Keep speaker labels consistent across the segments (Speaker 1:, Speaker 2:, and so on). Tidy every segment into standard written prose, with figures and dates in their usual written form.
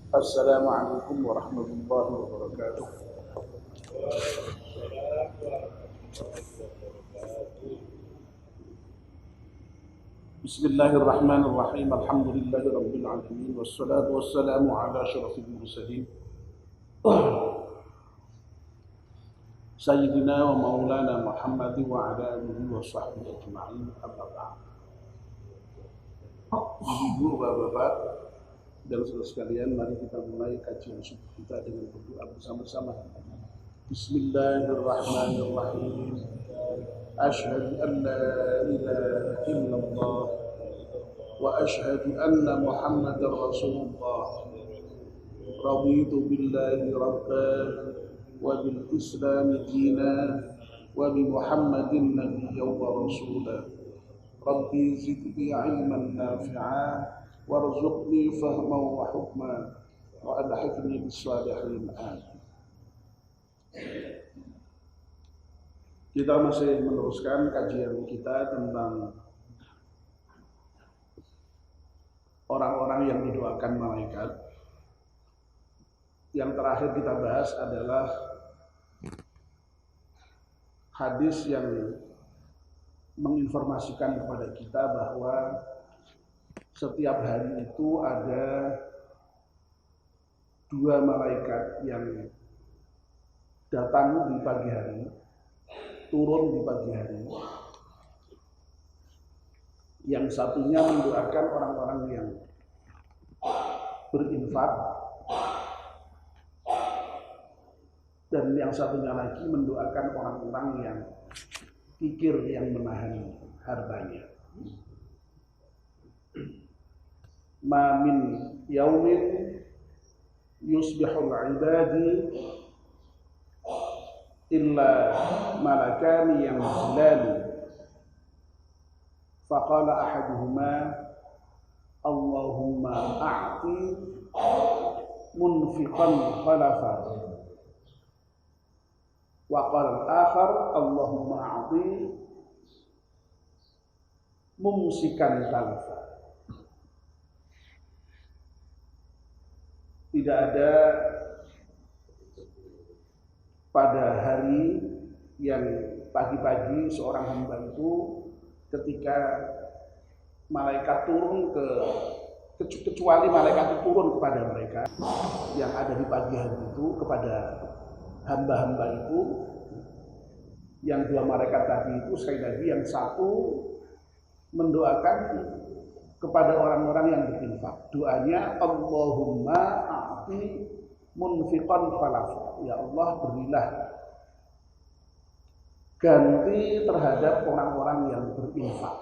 Speaker 1: Assalamualaikum warahmatullahi wabarakatuh. Bismillahirrahmanirrahim. Alhamdulillahirabbil alamin wassalatu wassalamu ala asyrafil mursalin sayyidina wa maulana Muhammad wa ala alihi wa sahbihi ajma'in. Amma ba'd. Ibu, bapak-bapak dan saudara sekalian, mari kita mulai kajian subuh kita dengan berdoa bersama-sama. Bismillahirrahmanirrahim. Asyhadu an la ilaha illallah wa asyhadu anna Muhammadar Rasulullah. Raditu billahi rabban wa bil Islam dinan wa bi Muhammadin nabiyyan wa rasulan. Rabbi zidni ilman nafi'a warzuqni fahman wa hukman wa alhiqni bis salihin. Amin. Kita masih meneruskan kajian kita tentang orang-orang yang didoakan malaikat. Yang terakhir kita bahas adalah hadis yang menginformasikan kepada kita bahwa setiap hari itu ada dua malaikat yang datang di pagi hari, turun di pagi hari. Yang satunya mendoakan orang-orang yang berinfak, dan yang satunya lagi mendoakan orang-orang yang kikir, yang menahan hartanya. Ma min yaumin yusbihul ibadi illa malakani yang zilali. Faqala ahaduhuma Allahumma a'ti munfiqan khalafa. Wa qala al-akhar Allahumma a'ti mumsikan talfa. Tidak ada pada hari yang pagi-pagi seorang hamba itu ketika malaikat turun kecuali malaikat itu turun kepada mereka yang ada di pagi hari itu, kepada hamba-hamba itu. Yang dua malaikat tadi itu, sekali lagi, yang satu mendoakan kepada orang-orang yang berinfak. Doanya Allahumma a'ti munfiqan khalafa. Ya Allah, berilah ganti terhadap orang-orang yang berinfak.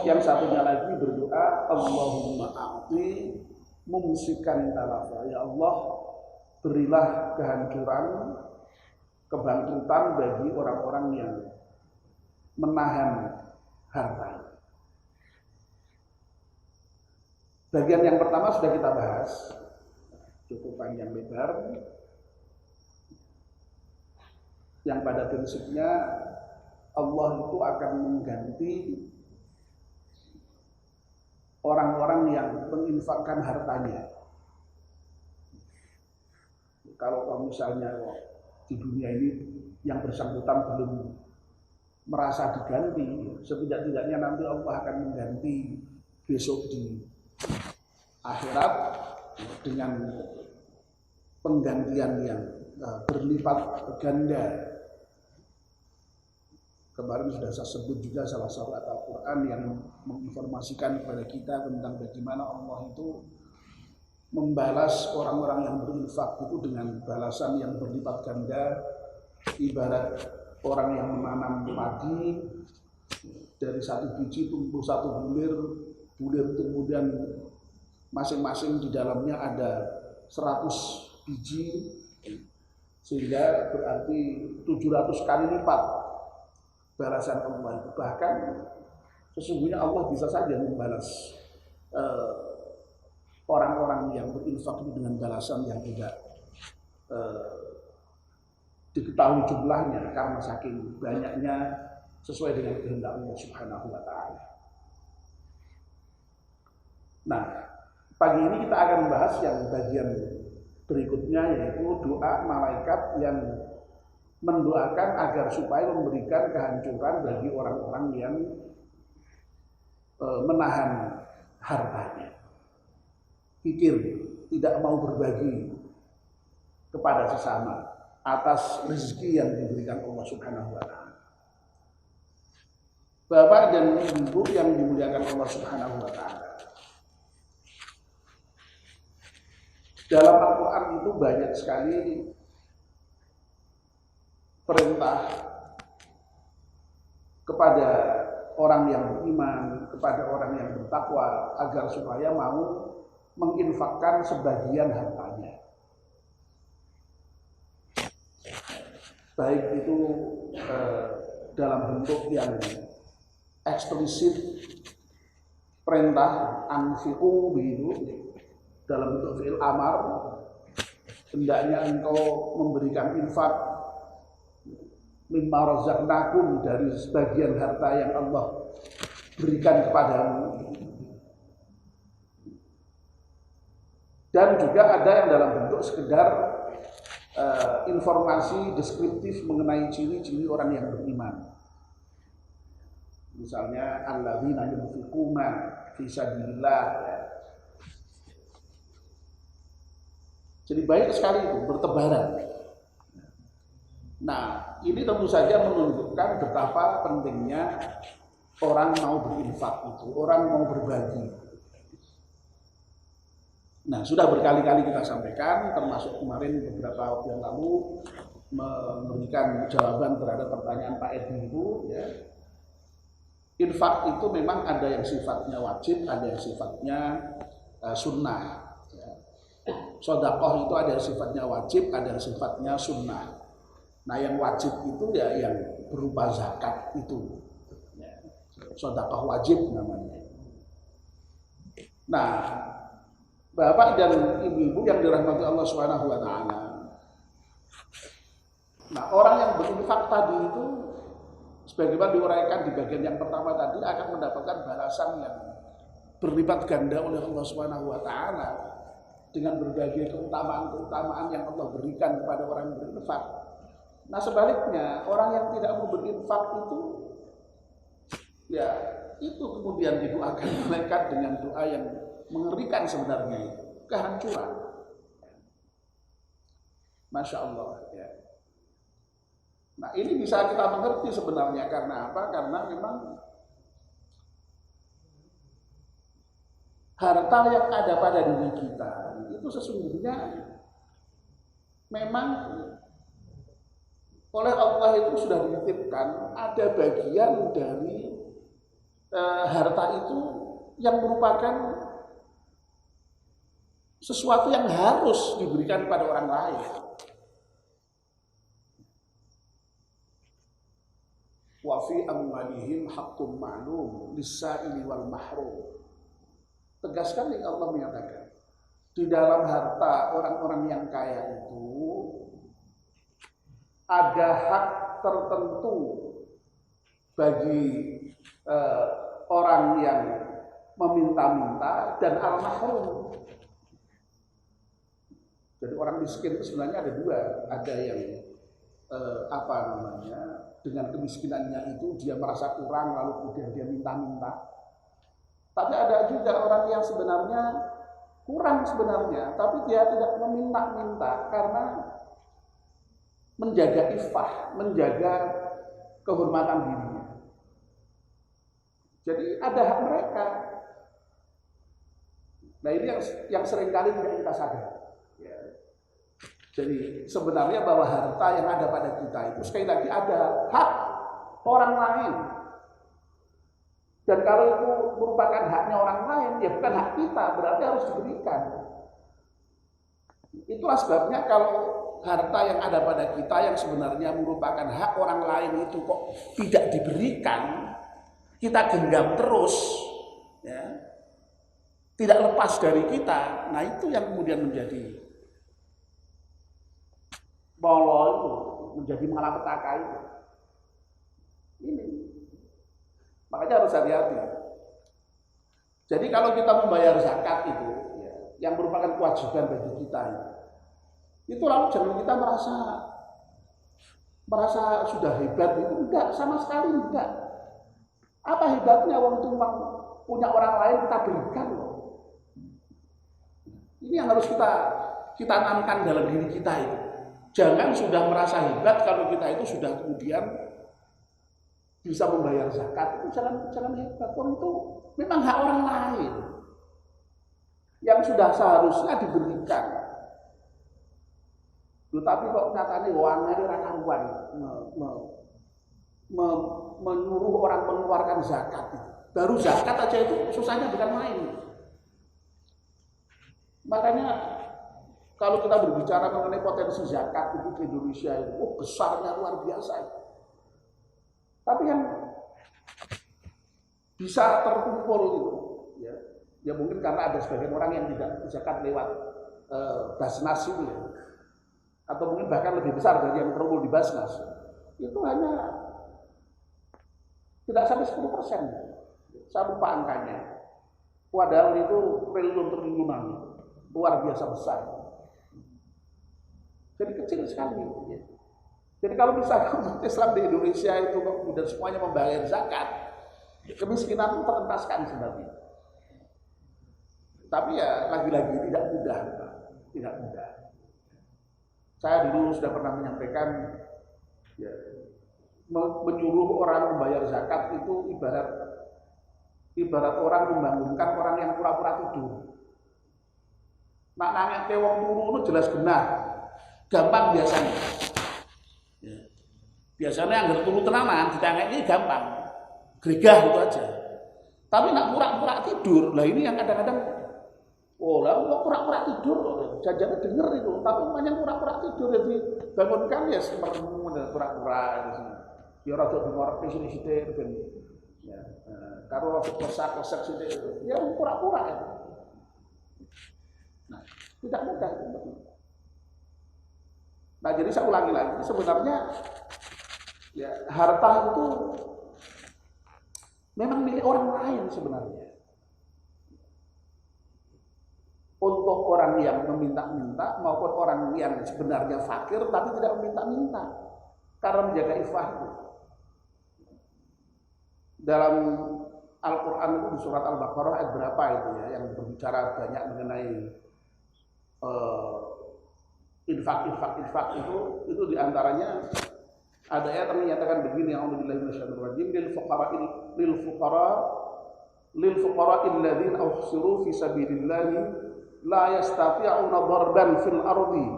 Speaker 1: Yang satunya lagi berdoa Allahumma a'ti mumsikan talafa. Ya Allah, berilah kehancuran, kebangkrutan bagi orang-orang yang menahan harta. Bagian yang pertama sudah kita bahas, cukup panjang lebar, yang pada prinsipnya Allah itu akan mengganti orang-orang yang menginfakkan hartanya. Kalau misalnya di dunia ini yang bersangkutan belum merasa diganti, setidak-tidaknya nanti Allah akan mengganti besok di akhirat dengan penggantian yang berlipat ganda. Kemarin sudah saya sebut juga salah satu ayat Al-Quran yang menginformasikan kepada kita tentang bagaimana Allah itu membalas orang-orang yang berinfak itu dengan balasan yang berlipat ganda. Ibarat orang yang menanam padi, dari satu biji tumbuh satu bulir itu kemudian masing-masing di dalamnya ada 100 biji, sehingga berarti 700 kali lipat balasan Allah itu. Bahkan sesungguhnya Allah bisa saja membalas orang-orang yang berinfak itu dengan balasan yang tidak diketahui jumlahnya, karena saking banyaknya sesuai dengan kehendak Allah Subhanahu wa taala. Nah, Pagi ini kita akan membahas yang bagian berikutnya, yaitu doa malaikat yang mendoakan agar supaya memberikan kehancuran bagi orang-orang yang menahan hartanya, pikir tidak mau berbagi kepada sesama atas rezeki yang diberikan Allah Subhanahu wa taala. Bapak dan Ibu yang dimuliakan Allah Subhanahu wa taala. Dalam Al-Qur'an itu banyak sekali perintah kepada orang yang beriman, kepada orang yang bertakwa agar supaya mau menginfakkan sebagian hartanya. Baik itu dalam bentuk yang eksplisit perintah anfiqu begitu, dalam bentuk fi'il amar, hendaknya engkau memberikan infak mimma razaqnakum, dari sebagian harta yang Allah berikan kepadamu. Dan juga ada yang dalam bentuk sekedar informasi deskriptif mengenai ciri-ciri orang yang beriman. Misalnya alladzina yunfiquna fi sabilillah. Jadi baik sekali itu, bertebaran. Nah, ini tentu saja menunjukkan betapa pentingnya orang mau berinfak itu, orang mau berbagi. Nah, sudah berkali-kali kita sampaikan, termasuk kemarin beberapa waktu yang lalu memberikan jawaban terhadap pertanyaan Pak Edi itu, ya. Infak itu memang ada yang sifatnya wajib, ada yang sifatnya sunnah. Ya. Sedekah itu ada yang sifatnya wajib, ada yang sifatnya sunnah. Nah, yang wajib itu ya yang berupa zakat itu. Ya. Sedekah wajib namanya. Nah, Bapak dan Ibu-ibu yang dirahmati Allah Subhanahu wa taala. Nah, orang yang berinfak tadi itu sebagaimana diuraikan di bagian yang pertama tadi akan mendapatkan balasan yang berlipat ganda oleh Allah Subhanahu wa taala dengan berbagai keutamaan-keutamaan yang Allah berikan kepada orang yang berinfak. Nah, sebaliknya orang yang tidak mau berinfak itu ya itu kemudian didoakan malaikat dengan doa yang mengerikan sebenarnya, itu kehancuran. Masya Allah ya. Nah, ini bisa kita mengerti sebenarnya karena apa? Karena memang harta yang ada pada diri kita itu sesungguhnya memang oleh Allah itu sudah dititipkan ada bagian dari harta itu yang merupakan sesuatu yang harus diberikan kepada orang lain. Wa fi amwalihim haqqun ma'lum lis-sa'ili wal mahrum. Tegas sekali Allah menyatakan, di dalam harta orang-orang yang kaya itu ada hak tertentu bagi orang yang meminta-minta dan al-mahrum. Jadi orang miskin itu sebenarnya ada dua, ada yang dengan kemiskinannya itu dia merasa kurang lalu kemudian dia minta-minta. Tapi ada juga orang yang sebenarnya kurang sebenarnya, tapi dia tidak meminta-minta karena menjaga iffah, menjaga kehormatan dirinya. Jadi ada hak mereka. Nah, ini yang seringkali tidak kita sadari. Jadi sebenarnya bahwa harta yang ada pada kita itu sekali lagi ada hak orang lain. Dan kalau itu merupakan haknya orang lain, ya bukan hak kita, berarti harus diberikan. Itulah sebabnya kalau harta yang ada pada kita yang sebenarnya merupakan hak orang lain itu kok tidak diberikan, kita genggam terus, ya, tidak lepas dari kita. Nah, itu yang kemudian menjadi bolo itu, menjadi malapetaka itu. Ini makanya harus hati-hati. Jadi kalau kita membayar zakat itu, ya, yang merupakan kewajiban bagi kita itu lalu jangan kita merasa sudah hebat itu enggak, sama sekali enggak. Apa hebatnya wong itu punya orang lain kita berikan loh. Ini yang harus kita tanamkan dalam diri kita itu. Jangan sudah merasa hebat kalau kita itu sudah kemudian bisa membayar zakat, itu jangan hebat. Wong itu memang hak orang lain yang sudah seharusnya diberikan. Tetapi kok nyatanya wangnya ini karuan menyuruh orang mengeluarkan zakat. Baru zakat aja itu susahnya bukan main. Makanya kalau kita berbicara mengenai potensi zakat itu di Indonesia itu besarnya luar biasa. Tapi yang bisa terkumpul itu ya mungkin karena ada sebagian orang yang tidak zakat lewat Basnas itu ya. Atau mungkin bahkan lebih besar dari yang terkumpul di Basnas. Itu hanya tidak sampai 10%. Saya lupa angkanya. Padahal itu triliun-triliunan. Luar biasa besar. Jadi kecil sekali. Jadi kalau misalnya umat Islam di Indonesia itu kemudian semuanya membayar zakat, kemiskinan itu terentaskan sebenarnya. Tapi ya lagi-lagi tidak mudah. Saya dulu sudah pernah menyampaikan ya, menyuruh orang membayar zakat itu ibarat orang membangunkan orang yang pura-pura tidur. Nak nangek wong turu itu jelas benar, gampang biasanya. Ya. Biasanya yang turu tenanan ditangek ini gampang, gregah gitu aja. Tapi nak pura-pura tidur, lah ini yang kadang-kadang lah pura-pura tidur, jajan denger itu, tapi banyak pura-pura tidur jadi bangunkan ya semermu pura-pura itu. Ya rada dingorek sithik ben ya karo rada kosak-kosak sithik ya pura-pura ya. Nah, tidak mudah. Nah, jadi saya ulangi lagi, sebenarnya ya harta itu memang milik orang lain sebenarnya. Untuk orang yang meminta-minta maupun orang yang sebenarnya fakir tapi tidak meminta-minta karena menjaga ifahnya. Dalam Al-Quran itu di surat Al-Baqarah ayat berapa itu ya yang berbicara banyak mengenai infak itu diantaranya ada ayat yang menyatakan begini, a'udzubillahi minasyaitonir rajim, lil fuqara alladziina uhsiru fi sabilillahi la yastati'una darban fil ardi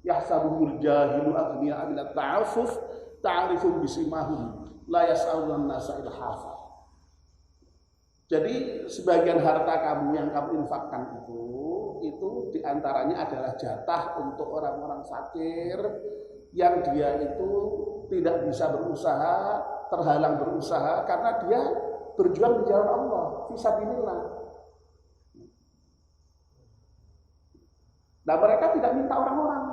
Speaker 1: yahsabuhumul jahilu aghniya min at-ta'affuf ta'rifum bisimahum la yas'aluna an-nasa ilhafa. Jadi sebagian harta kamu yang kamu infakkan itu diantaranya adalah jatah untuk orang-orang fakir yang dia itu tidak bisa berusaha, terhalang berusaha karena dia berjuang di jalan Allah, fisabilillah. Nah mereka tidak minta orang-orang,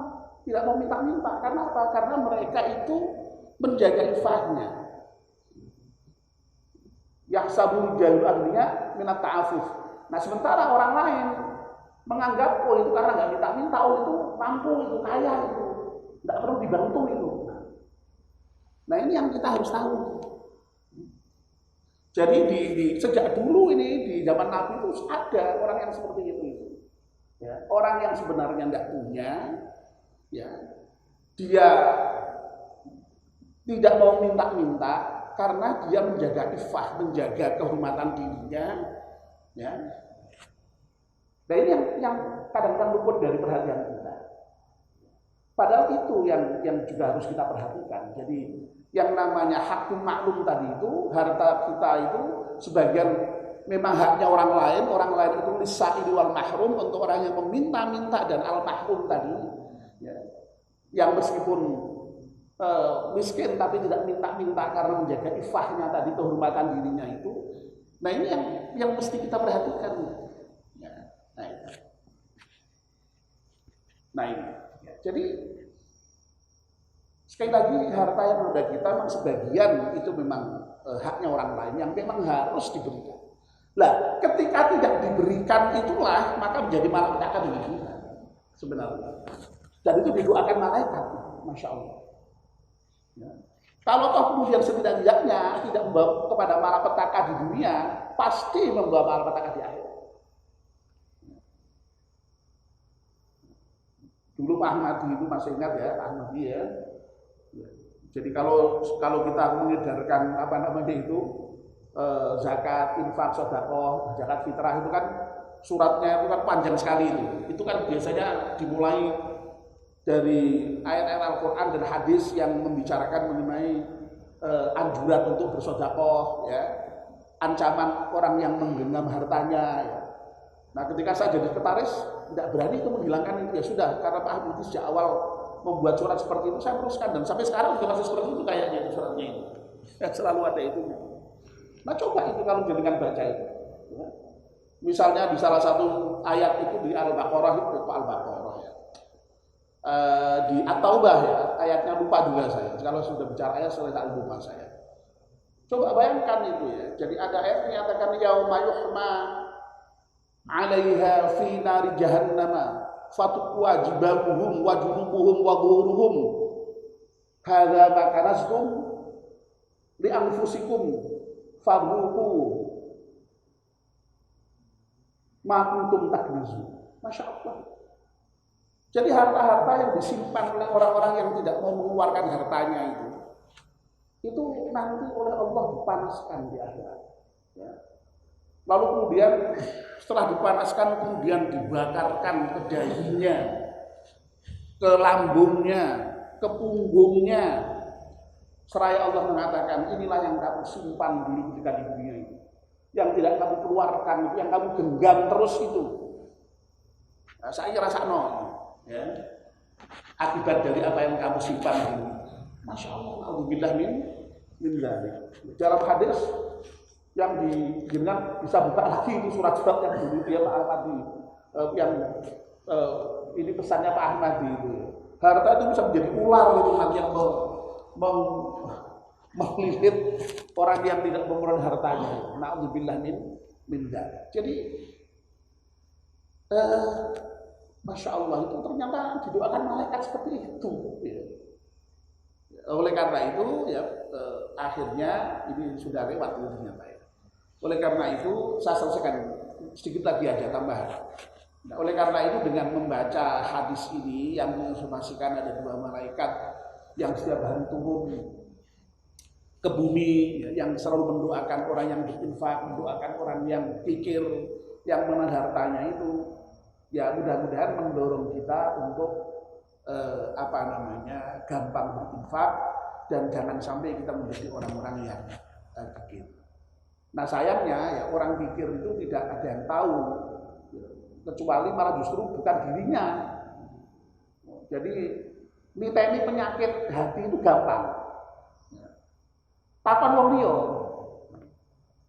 Speaker 1: tidak mau minta-minta. Karena apa? Karena mereka itu menjaga ifahnya. Yahsabul jahilu aghniya minat ta'afuf. Nah sementara orang lain menganggap itu karena nggak minta-minta, itu mampu, itu kaya, itu nggak perlu dibantu itu. Nah ini yang kita harus tahu. Jadi sejak dulu ini di zaman Nabi itu ada orang yang seperti itu. Ya, orang yang sebenarnya tidak punya, ya, dia tidak mau minta-minta karena dia menjaga ifah, menjaga kehormatan dirinya, ya. Nah ini yang kadang-kadang luput dari perhatian kita. Padahal itu yang juga harus kita perhatikan. Jadi yang namanya hakun maklum tadi itu, harta kita itu sebagian memang haknya orang lain itu lisa'ili wal mahrum, untuk orang yang meminta-minta dan al-mahrum tadi ya, yang meskipun miskin tapi tidak minta-minta karena menjaga ifahnya tadi, kehormatan dirinya itu. Nah ini yang mesti kita perhatikan ya. Nah ini ya. Jadi sekali lagi harta yang ada kita memang sebagian itu memang haknya orang lain yang memang harus diberikan. Lah, ketika tidak diberikan itulah maka menjadi malapetaka bagi kita sebenarnya. Dan itu didoakan malaikat, masya Allah. Ya. Kalau toh kemudian setidaknya tidak membawa kepada malapetaka di dunia, pasti membawa malapetaka di akhirat. Dulu Pak Ahmadi itu masih ingat ya, Pak Ahmadi ya. Jadi kalau kita mengedarkan apa namanya itu zakat, infak, sedekah, zakat fitrah itu kan suratnya itu kan panjang sekali itu. Itu kan biasanya dimulai dari ayat-ayat Al-Qur'an dan hadis yang membicarakan mengenai anjuran untuk bersedekah ya. Ancaman orang yang menggenggam hartanya ya. Nah, ketika saya jadi sekretaris tidak berani itu menghilangkan itu, ya sudah, karena Pak Ahmad sejak awal membuat surat seperti itu saya teruskan, dan sampai sekarang juga masih seperti itu kayaknya itu suratnya itu. Ya, selalu ada itu. Nah, coba itu kalau jenengan baca itu. Ya. Misalnya di salah satu ayat itu di Al-Baqarah itu Al-Baqarah ya. Di At-Taubah ya, ayatnya lupa juga saya. Kalau sudah bicara ayat saya lupa saya. Coba bayangkan itu ya. Jadi ada ayat menyatakan yauma yuhma 'alaiha fi nari jahannama fatukwa jibahuhum wa junubuhum wa dhuhuruhum hadza ma kanastum li anfusikum fadhuqu ma kuntum taknizun. Masya Allah. Jadi harta-harta yang disimpan oleh orang-orang yang tidak mau mengeluarkan hartanya itu nanti oleh Allah dipanaskan di akhirat ya. Lalu kemudian setelah dipanaskan kemudian dibakarkan ke dahinya, ke lambungnya, ke punggungnya. Seraya Allah mengatakan inilah yang kamu simpan dulu ketika di dunia itu, yang tidak kamu keluarkan itu, yang kamu genggam terus itu. Nah, saya rasa ya. Akibat dari apa yang kamu simpan dulu. Masya Allah, alhamdulillah min dzalik. Dalam hadis yang dengan bisa buka lagi itu surat-surat yang dulu dia Pak Ahmadi yang ini pesannya Pak Ahmadi itu. Harta itu bisa menjadi ular itu nanti yang melilit orang yang tidak mengeluarkan hartanya. Na'udzubillah min dzalik. Jadi Masya Allah itu ternyata didoakan malaikat seperti itu. Ya. Oleh karena itu ya akhirnya ini sudah lewat ternyata ya. Oleh karena itu saya selesaikan sedikit lagi aja tambahan. Nah, oleh karena itu dengan membaca hadis ini yang menginformasikan ada dua malaikat yang setiap hari turun ke bumi ya, yang selalu mendoakan orang yang berinfak, mendoakan orang yang pikir, yang menahan hartanya itu, ya mudah-mudahan mendorong kita untuk gampang berinfak dan jangan sampai kita menjadi orang-orang yang pikir. Nah sayangnya ya orang pikir itu tidak ada yang tahu, kecuali malah justru bukan dirinya. Jadi niteni penyakit hati itu gampang. Takon wong liya.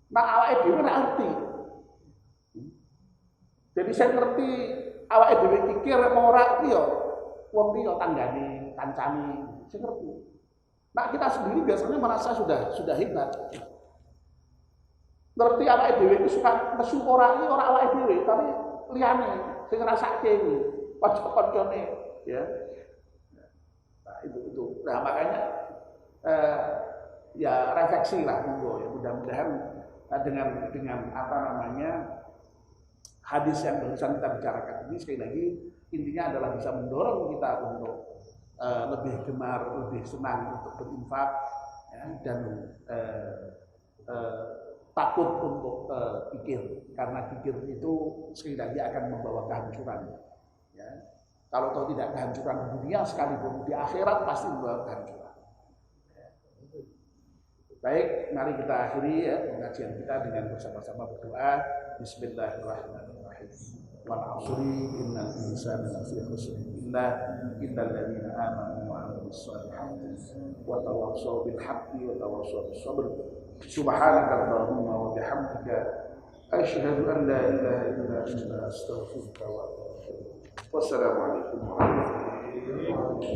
Speaker 1: Nah awake dhewe ora ngerti. Jadi saya ngerti awake dhewe pikir apa ora kuwi ya wong liya tanggane, kancane, saya ngerti. Nah kita sendiri biasanya merasa sudah hebat. Ngerti awake dhewe itu suka nesu ora awake dhewe, tapi liyane sing ngrasake iki, kanca-kancane ya. Nah, itu. Nah, makanya ya refleksi lah monggo ya, mudah-mudahan dengan hadis yang barusan kita bicarakan ini sekali lagi intinya adalah bisa mendorong kita untuk lebih gemar, lebih senang untuk berinfak ya, dan takut untuk pikir, karena pikir itu sekali lagi akan membawa kehancuran ya. Kalau tahu tidak kehancuran di dunia sekalipun di akhirat pasti membawa kehancuran. Baik, mari kita akhiri ya pengajian kita dengan bersama-sama berdoa. Bismillahirrahmanirrahim. Wal 'ashri innal insana lafi khusr illa alladziina aamanu wa 'amilus shalihati wa tawassaw bil haqqi wa tawassaw bis sabr. Subhanaka Allahumma wa bihamdika asyhadu an la ilaha illa anta astaghfiruka wa atubu ilaik. Wassalamu alaikum warahmatullahi wabarakatuh.